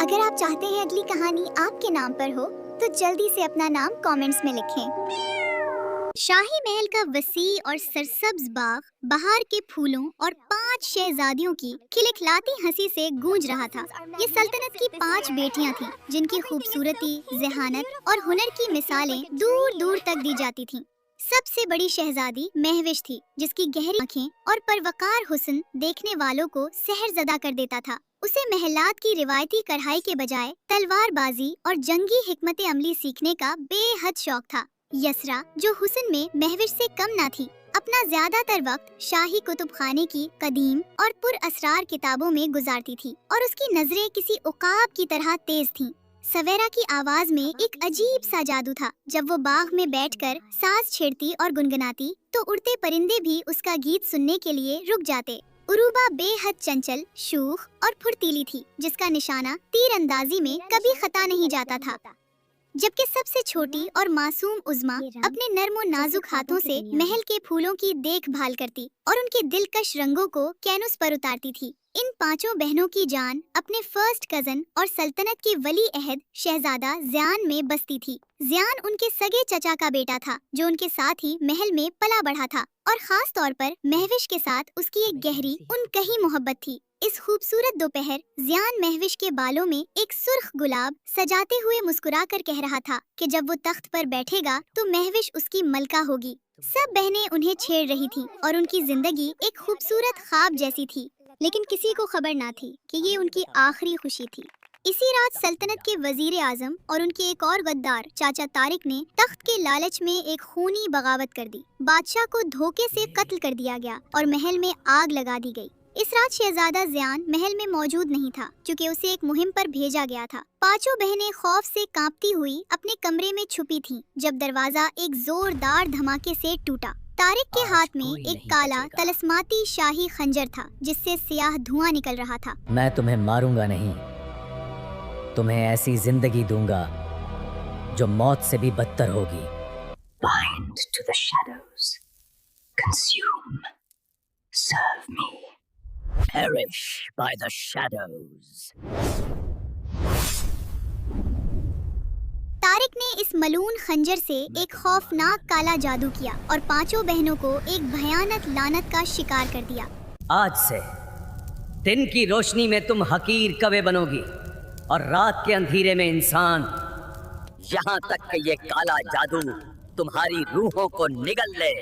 अगर आप चाहते हैं अगली कहानी आपके नाम पर हो तो जल्दी से अपना नाम कमेंट्स में लिखें। शाही महल का वसी और सरसब्ज बाग बहार के फूलों और 5 शहजादियों की खिलखिलाती हंसी से गूंज रहा था। ये सल्तनत की 5 बेटियां थीं, जिनकी खूबसूरती, ज़हानत और हुनर की मिसालें दूर दूर तक दी जाती थीं। सबसे बड़ी शहजादी महविश थी, जिसकी गहरी आंखें और परवकार हुस्न देखने वालों को सहरज़दा कर देता था। उसे महलात की रिवायती कढ़ाई के बजाय तलवारबाजी और जंगी हिकमत अमली सीखने का बेहद शौक था। यसरा, जो हुस्न में महविश से कम ना थी, अपना ज्यादातर वक्त शाही कुतुब खाने की कदीम और पुरअसरार किताबों में गुजारती थी और उसकी नजरें किसी उकाब की तरह तेज थीं। सवेरा की आवाज में एक अजीब सा जादू था। जब वो बाग में बैठकर साज छेड़ती और गुनगुनाती तो उड़ते परिंदे भी उसका गीत सुनने के लिए रुक जाते। उरूबा बेहद चंचल, शूख और फुर्तीली थी, जिसका निशाना तीर अंदाजी में कभी खता नहीं जाता था। जबकि सबसे छोटी और मासूम उज़्मा अपने नर्म और नाजुक हाथों से महल के फूलों की देखभाल करती और उनके दिलकश रंगों को कैनवस पर उतारती थी। इन 5 बहनों की जान अपने फर्स्ट कजन और सल्तनत के वली अहद शहजादा ज़ियान में बसती थी। ज़ियान उनके सगे चचा का बेटा था, जो उनके साथ ही महल में पला बढ़ा था और खास तौर पर महविश के साथ उसकी एक गहरी उनकही मोहब्बत थी। इस खूबसूरत दोपहर ज़ियान महविश के बालों में एक सुर्ख गुलाब सजाते हुए मुस्कुराकर कह रहा था कि जब वो तख्त पर बैठेगा तो महविश उसकी मलका होगी। सब बहनें उन्हें छेड़ रही थीं और उनकी जिंदगी एक खूबसूरत ख्वाब जैसी थी, लेकिन किसी को खबर ना थी कि ये उनकी आखिरी खुशी थी। इसी रात सल्तनत के वजीर आजम और उनके एक और गद्दार चाचा तारिक ने तख्त के लालच में एक खूनी बगावत कर दी। बादशाह को धोखे से कत्ल कर दिया गया और महल में आग लगा दी गई। इस रात शहजादा ज़ियान महल में मौजूद नहीं था, क्योंकि उसे एक मुहिम पर भेजा गया था। 5 बहनें खौफ से कांपती हुई अपने कमरे में छुपी थीं, जब दरवाजा एक जोरदार धमाके से टूटा। तारिक के हाथ में एक काला तलस्माती शाही खंजर था, जिससे सियाह धुआं निकल रहा था। मैं तुम्हें मारूंगा नहीं, तुम्हें ऐसी जिंदगी दूंगा जो मौत से भी बदतर होगी। Bind to the shadows, consume, serve me, perish by the shadows. Tariq ने इस मलून खंजर से एक खौफनाक काला जादू किया और 5 बहनों को एक भयानक लानत का शिकार कर दिया। आज से दिन की रोशनी में तुम हकीर कवे बनोगी और रात के अंधेरे में इंसान, यहाँ तक कि ये काला जादू तुम्हारी रूहों को निगल ले।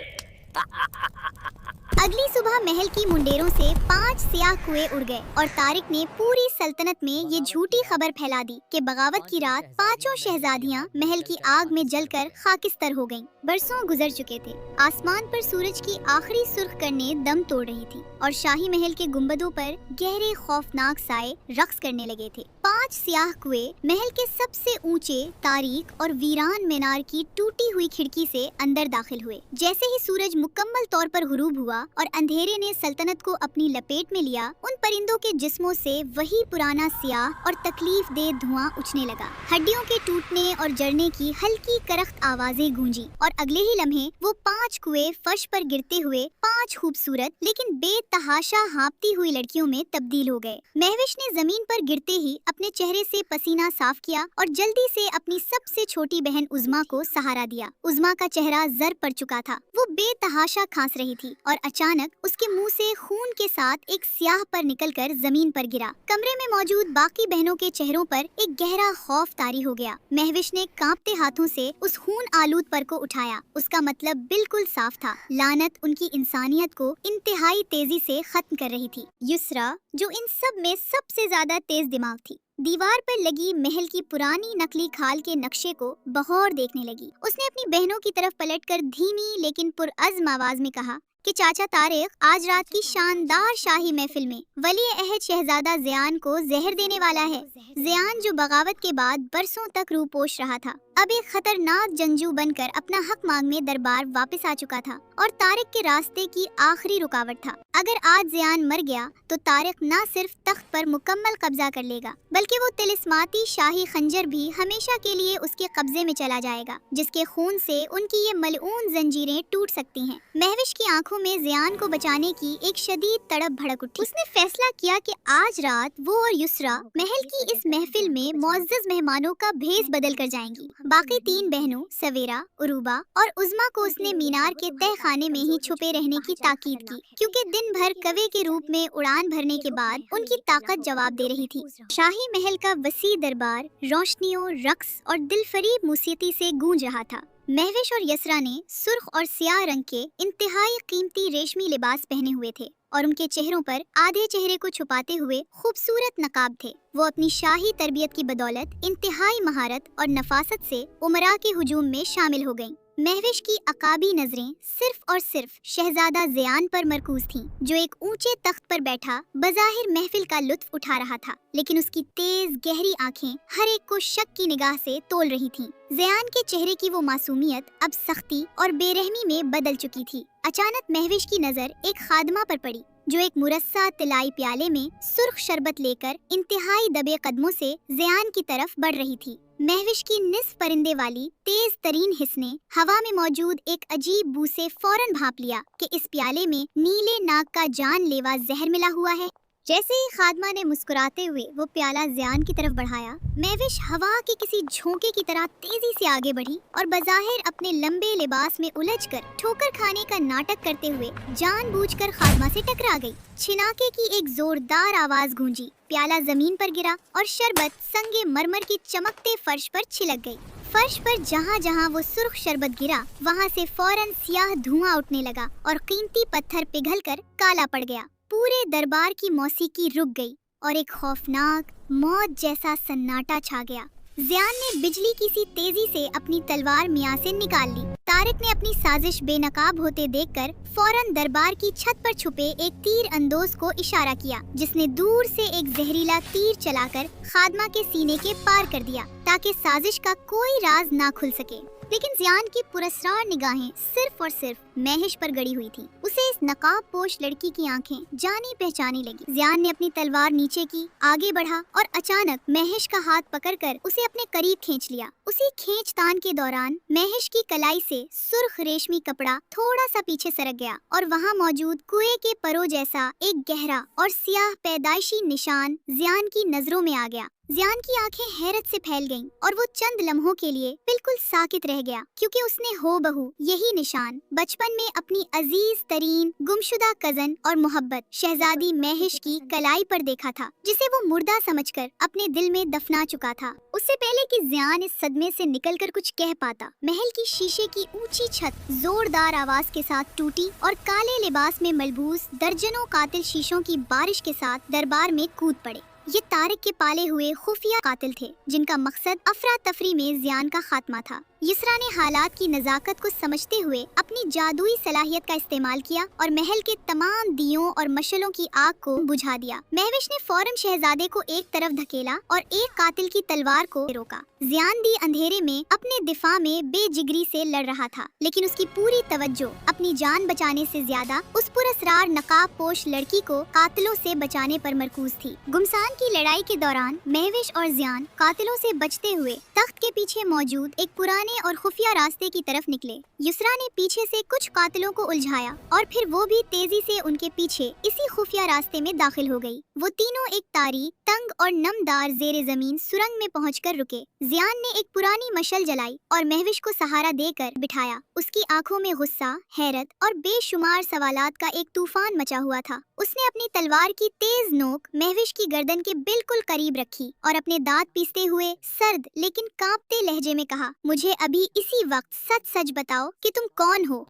अगली सुबह महल की मुंडेरों से 5 सियाह कुएं उड़ गए और तारिक ने पूरी सल्तनत में ये झूठी खबर फैला दी कि बगावत की रात 5 शहजादियां महल की आग में जलकर खाकिस्तर हो गईं। बरसों गुजर चुके थे। आसमान पर सूरज की आखिरी सुर्ख किरणें दम तोड़ रही थी और शाही महल के गुंबदों पर गहरे खौफनाक साए रक्स करने लगे थे। 5 सियाह कुएं महल के सबसे ऊंचे, तारीक और वीरान मीनार की टूटी हुई खिड़की से अंदर दाखिल हुए। जैसे ही सूरज मुकम्मल तौर पर गुरूब हुआ और अंधेरे ने सल्तनत को अपनी लपेट में लिया, उन परिंदों के जिस्मों से वही पुराना सियाह और तकलीफ दे धुआं उठने लगा। हड्डियों के टूटने और जड़ने की हल्की करख्त आवाजें गूंजी और अगले ही लम्हे वो 5 कुएं फर्श पर गिरते हुए 5 खूबसूरत लेकिन बेतहाशा हाँपती हुई लड़कियों में तब्दील हो गए। महविश ने जमीन पर गिरते ही अपने चेहरे से पसीना साफ किया और जल्दी से अपनी सबसे छोटी बहन उज़्मा को सहारा दिया। उज़्मा का चेहरा जर पड़ चुका था। वो बेतहाशा खांस रही थी और अचानक उसके मुंह से खून के साथ एक स्याह पर निकलकर जमीन पर गिरा। कमरे में मौजूद बाकी बहनों के चेहरों पर एक गहरा खौफ तारी हो गया। महविश ने कांपते हाथों से उस खून आलूद पर को उठाया। उसका मतलब बिल्कुल साफ था। लानत उनकी इंसानियत को इंतहाई तेजी से खत्म कर रही थी। युसरा, जो इन सब में सबसे ज्यादा तेज दिमाग थी, दीवार पर लगी महल की पुरानी नकली खाल के नक्शे को बगौर देखने लगी। उसने अपनी बहनों की तरफ पलटकर धीमी लेकिन पुरअज़्म आवाज में कहा कि चाचा तारिक आज रात की शानदार शाही महफिल में वली अहद शहजादा ज़ियान को जहर देने वाला है। ज़ियान, जो बगावत के बाद बरसों तक रूपोश रहा था, अब एक खतरनाक जंगजू बनकर अपना हक मांगने दरबार वापस आ चुका था और तारिक के रास्ते की आखिरी रुकावट था। अगर आज ज़ियान मर गया तो तारिक न सिर्फ तख्त पर मुकम्मल कब्जा कर लेगा, बल्कि वो तिलिस्माती शाही खंजर भी हमेशा के लिए उसके कब्जे में चला जाएगा, जिसके खून से उनकी ये मलऊन जंजीरें टूट सकती हैं। महविश की आंखों आंखों में ज़ियान को बचाने की एक शदीद तड़प भड़क उठी। उसने फैसला किया कि आज रात वो और युसरा महल की इस महफिल में मुअज़्ज़ज़ मेहमानों का भेस बदल कर जाएंगी। बाकी 3 बहनों सवेरा, उरूबा और उज़्मा को उसने मीनार के तह खाने में ही छुपे रहने की ताकीद की, क्योंकि दिन भर कवे के रूप में उड़ान भरने के बाद उनकी ताकत जवाब दे रही थी। शाही महल का वसी दरबार रोशनियों, रक्स और दिलफरीब मौसीकी से गूंज रहा था। महविश और यसरा ने सुर्ख और सियाह रंग के इंतहाई कीमती रेशमी लिबास पहने हुए थे और उनके चेहरों पर आधे चेहरे को छुपाते हुए खूबसूरत नकाब थे। वो अपनी शाही तरबियत की बदौलत इंतहाई महारत और नफासत से उमरा के हुजूम में शामिल हो गईं। महविश की अकाबी नजरें सिर्फ और सिर्फ शहजादा ज़ियान पर मरकूज थीं, जो एक ऊंचे तख्त पर बैठा बज़ाहिर महफिल का लुत्फ उठा रहा था, लेकिन उसकी तेज गहरी आंखें हर एक को शक की निगाह से तोल रही थीं। ज़ियान के चेहरे की वो मासूमियत अब सख्ती और बेरहमी में बदल चुकी थी। अचानक महविश की नजर एक खादमा पर पड़ी, जो एक मुरस्सा तिलाई प्याले में सुर्ख शरबत लेकर इंतहाई दबे कदमों से ज़ियान की तरफ बढ़ रही थी। महविश की निस्फ परिंदे वाली तेज तरीन हिस ने हवा में मौजूद एक अजीब बू से फौरन भांप लिया कि इस प्याले में नीले नाग का जानलेवा जहर मिला हुआ है। जैसे ही खादमा ने मुस्कुराते हुए वो प्याला ज़ियान की तरफ बढ़ाया, महविश हवा के किसी झोंके की तरह तेजी से आगे बढ़ी और बज़ाहिर अपने लंबे लिबास में उलझकर ठोकर खाने का नाटक करते हुए जानबूझकर खादमा से टकरा गई। छिनाके की एक जोरदार आवाज गूंजी, प्याला जमीन पर गिरा और शरबत संगे मरमर की चमकते फर्श पर छिलक गई। फर्श पर जहाँ जहाँ वो सुर्ख शरबत गिरा, वहाँ से फौरन सियाह धुआं उठने लगा और कीमती पत्थर पिघलकर काला पड़ गया। पूरे दरबार की मौसीकी रुक गई और एक खौफनाक मौत जैसा सन्नाटा छा गया। ज़ियान ने बिजली की सी तेजी से अपनी तलवार मियां से निकाल ली। तारिक ने अपनी साजिश बेनकाब होते देखकर फौरन दरबार की छत पर छुपे एक तीर अंदोज को इशारा किया, जिसने दूर से एक जहरीला तीर चलाकर खादमा के सीने के पार कर दिया, ताकि साजिश का कोई राज ना खुल सके। लेकिन ज़ियान की पुरस्कार निगाहें सिर्फ और सिर्फ महविश पर गड़ी हुई थी। उसे इस नकाब पोश लड़की की आंखें जानी पहचानी लगी। ज़ियान ने अपनी तलवार नीचे की, आगे बढ़ा और अचानक महविश का हाथ पकड़कर उसे अपने करीब खींच लिया। उसी खींचतान के दौरान महविश की कलाई से सुर्ख रेशमी कपड़ा थोड़ा सा पीछे सरक गया और वहाँ मौजूद कुएं के परो जैसा एक गहरा और सियाह पैदाइशी निशान ज़ियान की नजरों में आ गया। ज़ियान की आंखें हैरत से फैल गईं और वो चंद लम्हों के लिए बिल्कुल साकित रह गया, क्योंकि उसने हो बहू यही निशान बचपन में अपनी अजीज तरीन गुमशुदा कजन और मोहब्बत शहजादी महविश की कलाई पर देखा था, जिसे वो मुर्दा समझकर अपने दिल में दफना चुका था। उससे पहले कि ज़ियान इस सदमे से निकलकर कुछ कह पाता, महल की शीशे की ऊंची छत जोरदार आवाज के साथ टूटी और काले लिबास में मलबूस दर्जनों कातिल शीशों की बारिश के साथ दरबार में कूद पड़े। ये तारिक के पाले हुए खुफिया कातिल थे, जिनका मकसद अफरा तफरी में ज़ियान का खात्मा था। यसरा ने हालात की नज़ाकत को समझते हुए अपनी जादुई सलाहियत का इस्तेमाल किया और महल के तमाम दियों और मशलों की आग को बुझा दिया। महविश ने फौरन शहजादे को एक तरफ धकेला और एक कातिल की तलवार को रोका। ज़ियान दी अंधेरे में अपने दिफा में बेजिगरी से लड़ रहा था, लेकिन उसकी पूरी तवज्जो अपनी जान बचाने से ज्यादा उस पुरस्कार नकाब पोश लड़की को कातिलों से बचाने पर मरकूज थी। गुमसान की लड़ाई के दौरान महविश और ज़ियान कातिलों से बचते हुए तख्त के पीछे मौजूद एक पुराने और खुफिया रास्ते की तरफ निकले। युसरा ने पीछे से कुछ कातिलों को उलझाया और फिर वो भी तेजी से उनके पीछे इसी खुफिया रास्ते में दाखिल हो गई। वो तीनों एक तारीक, तंग और नमदार जेरे जमीन सुरंग में पहुंचकर रुके। ज़ियान ने एक पुरानी मशल जलाई और महविश को सहारा देकर बिठाया। उसकी आंखों में गुस्सा, हैरत और बेशुमार सवालात का एक तूफान मचा हुआ था। उसने अपनी तलवार की तेज नोक महविश की गर्दन के बिल्कुल करीब रखी और अपने दांत पीसते हुए सर्द लेकिन कांपते लहजे में कहा, मुझे अभी इसी वक्त सच सच बताओ कि तुम कौन हो।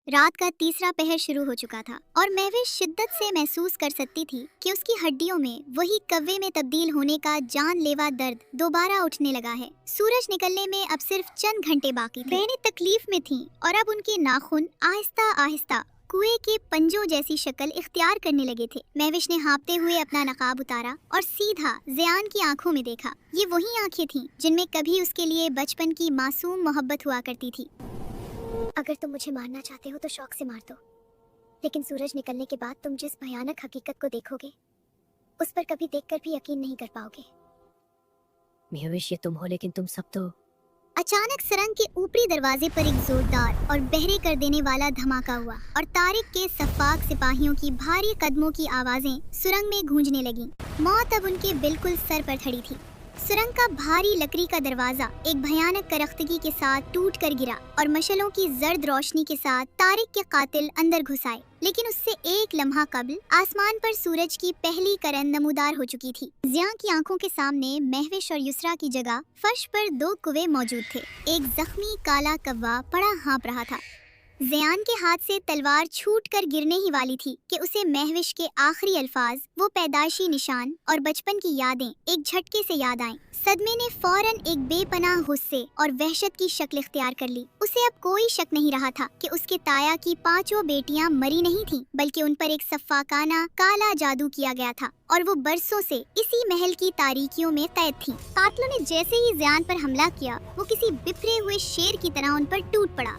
रात का तीसरा पहर शुरू हो चुका था और महविश शिद्दत से महसूस कर सकती थी कि उसकी हड्डियों में वही कव्वे में तब्दील होने का जानलेवा दर्द दोबारा उठने लगा है। सूरज निकलने में अब सिर्फ चंद घंटे बाकी थे। बहनें तकलीफ में थीं और अब उनके नाखून आहिस्ता आहिस्ता कुएं के पंजों जैसी शक्ल इख्तियार करने लगे थे। महविश ने हाँपते हुए अपना नकाब उतारा और सीधा ज़ियान की आंखों में देखा। ये वही आंखें थीं जिनमें कभी उसके लिए बचपन की मासूम मोहब्बत हुआ करती थी। अगर तुम मुझे मारना चाहते हो तो शौक से मार दो, लेकिन सूरज निकलने के बाद तुम जिस भयानक हकीकत को देखोगे उस पर कभी देखकर भी यकीन नहीं कर पाओगे। महविश, ये तुम हो, लेकिन तुम सब तो अचानक सुरंग के ऊपरी दरवाजे पर एक जोरदार और बहरे कर देने वाला धमाका हुआ और तारिक के सफाक सिपाहियों की भारी कदमों की आवाजें सुरंग में गूंजने लगीं। मौत अब उनके बिल्कुल सर पर खड़ी थी। सुरंग का भारी लकड़ी का दरवाजा एक भयानक करख्तगी के साथ टूट कर गिरा और मशलों की जर्द रोशनी के साथ तारिक के कातिल अंदर घुस आए। लेकिन उससे एक लम्हा कबल आसमान पर सूरज की पहली किरण नमूदार हो चुकी थी। जिया की आंखों के सामने महविश और युसरा की जगह फर्श पर दो कुएं मौजूद थे। एक जख्मी काला कौवा पड़ा हाँप रहा था। ज़ियान के हाथ से तलवार छूटकर गिरने ही वाली थी कि उसे महविश के आखिरी अल्फाज, वो पैदाशी निशान और बचपन की यादें एक झटके से याद आईं। सदमे ने फौरन एक बेपनाह गुस्से और वहशत की शक्ल इख्तियार कर ली। उसे अब कोई शक नहीं रहा था कि उसके ताया की 5 बेटियां मरी नहीं थीं, बल्कि उन पर एक सफाकाना काला जादू किया गया था और वो बरसों से इसी महल की तारीकियों में कैद थीं। कातिलों ने जैसे ही ज़ियान पर हमला किया, वो किसी बिखरे हुए शेर की तरह उन पर टूट पड़ा।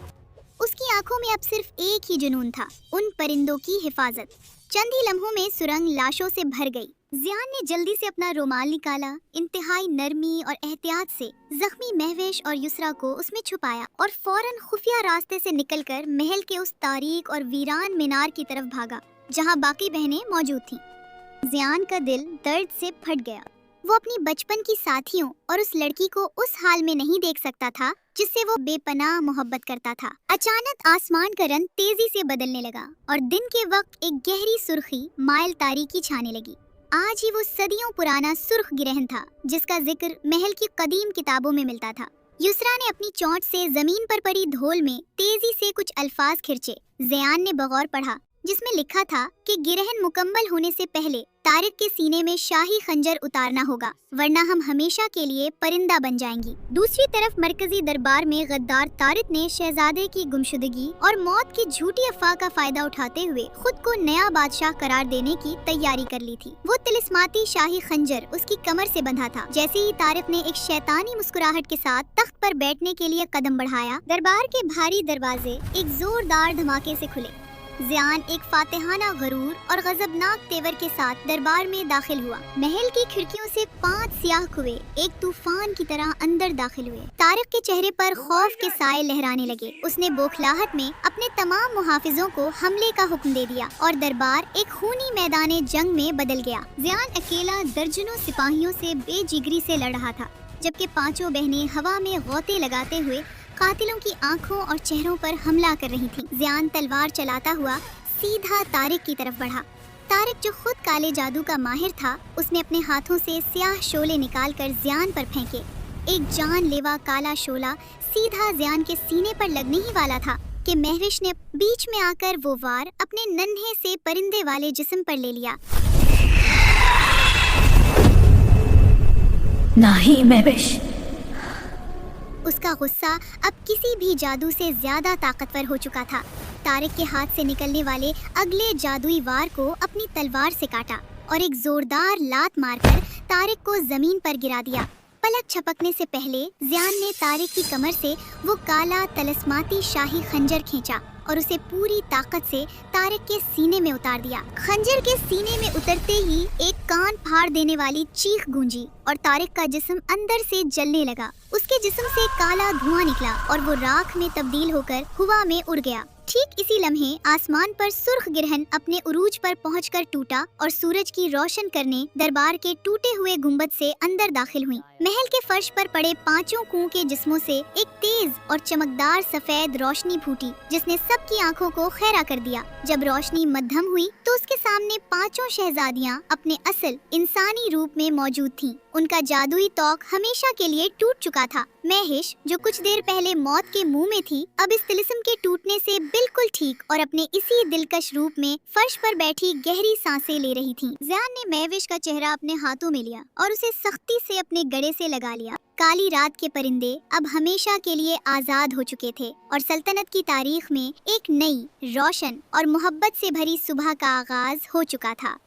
उसकी आंखों में अब सिर्फ एक ही जुनून था, उन परिंदों की हिफाजत। चंद ही लम्हों में सुरंग लाशों से भर गई। ज़ियान ने जल्दी से अपना रुमाल निकाला, इंतहाई नरमी और एहतियात से जख्मी महविश और युसरा को उसमें छुपाया और फौरन खुफिया रास्ते से निकलकर महल के उस तारीक और वीरान मीनार की तरफ भागा, जहां बाकी बहनें मौजूद थीं। ज़ियान का दिल दर्द से फट गया। वो अपनी बचपन की साथियों और उस लड़की को उस हाल में नहीं देख सकता था जिससे वो बेपनाह मोहब्बत करता था। अचानक आसमान का रंग तेजी से बदलने लगा और दिन के वक्त एक गहरी सुर्खी माइल तारीकी छाने लगी। आज ही वो सदियों पुराना सुर्ख गिरहन था जिसका जिक्र महल की कदीम किताबों में मिलता था। युसरा ने अपनी चोंच से जमीन पर पड़ी धूल में तेजी से कुछ अल्फाज खिंचे। ज़ियान ने बगौर पढ़ा, जिसमें लिखा था कि गिरहन मुकम्मल होने से पहले तारिक के सीने में शाही खंजर उतारना होगा, वरना हम हमेशा के लिए परिंदा बन जाएंगी। दूसरी तरफ मरकजी दरबार में गद्दार तारिक ने शहजादे की गुमशुदगी और मौत की झूठी अफवाह का फायदा उठाते हुए खुद को नया बादशाह करार देने की तैयारी कर ली थी। वो तिलिस्माती शाही खंजर उसकी कमर से बंधा था। जैसे ही तारिक ने एक शैतानी मुस्कुराहट के साथ तख्त पर बैठने के लिए कदम बढ़ाया, दरबार के भारी दरवाजे एक जोरदार धमाके से खुले। ज़ियान एक फातिहाना गरूर और गजबनाक तेवर के साथ दरबार में दाखिल हुआ। महल की खिड़कियों से 5 सियाह कुएं एक तूफान की तरह अंदर दाखिल हुए। तारिक के चेहरे पर खौफ के साए लहराने लगे। उसने बौखलाहट में अपने तमाम मुहाफिजों को हमले का हुक्म दे दिया और दरबार एक खूनी मैदान जंग में बदल गया। ज़ियान अकेला दर्जनों सिपाहियों से बेजिगरी से लड़ रहा था, जबकि 5 बहनें हवा में गौते लगाते हुए कातिलों की आंखों और चेहरों पर हमला कर रही थीं। ज़ियान तलवार चलाता हुआ सीधा तारिक की तरफ बढ़ा। तारिक, जो खुद काले जादू का माहिर था, उसने अपने हाथों से स्याह शोले निकालकर ज़ियान पर फेंके। एक जानलेवा काला शोला सीधा ज़ियान के सीने पर लगने ही वाला था कि महविश ने बीच में आकर वो वार अपने नन्हे से परिंदे वाले जिस्म पर ले लिया। नहीं महविश। उसका गुस्सा अब किसी भी जादू से ज्यादा ताकतवर हो चुका था। तारिक के हाथ से निकलने वाले अगले जादुई वार को अपनी तलवार से काटा और एक जोरदार लात मारकर तारिक को जमीन पर गिरा दिया। पलक झपकने से पहले ज़ियान ने तारिक की कमर से वो काला तलस्माती शाही खंजर खींचा और उसे पूरी ताकत से तारिक के सीने में उतार दिया। खंजर के सीने में उतरते ही एक कान फाड़ देने वाली चीख गूंजी और तारिक का जिस्म अंदर से जलने लगा। उसके जिस्म से काला धुआं निकला और वो राख में तब्दील होकर हवा में उड़ गया। ठीक इसी लम्हे आसमान पर सुर्ख गिरहन अपने उरूज पर पहुंचकर टूटा और सूरज की रोशन करने दरबार के टूटे हुए गुंबद से अंदर दाखिल हुई। महल के फर्श पर पड़े 5 कुओं के जिस्मों से एक तेज और चमकदार सफेद रोशनी फूटी, जिसने सबकी आंखों को खैरा कर दिया। जब रोशनी मध्यम हुई तो उसके सामने 5 शहजादियां अपने असल इंसानी रूप में मौजूद थीं। उनका जादुई तौक हमेशा के लिए टूट चुका था। महविश, जो कुछ देर पहले मौत के मुंह में थी, अब इस तिलिस्म के टूटने से बिल्कुल ठीक और अपने इसी दिलकश रूप में फर्श पर बैठी गहरी सांसें ले रही थीं। ज़ियान ने महविश का चेहरा अपने हाथों में लिया और उसे सख्ती से अपने गले से लगा लिया। काली रात के परिंदे अब हमेशा के लिए आजाद हो चुके थे और सल्तनत की तारीख में एक नई, रोशन और मोहब्बत से भरी सुबह का आगाज हो चुका था।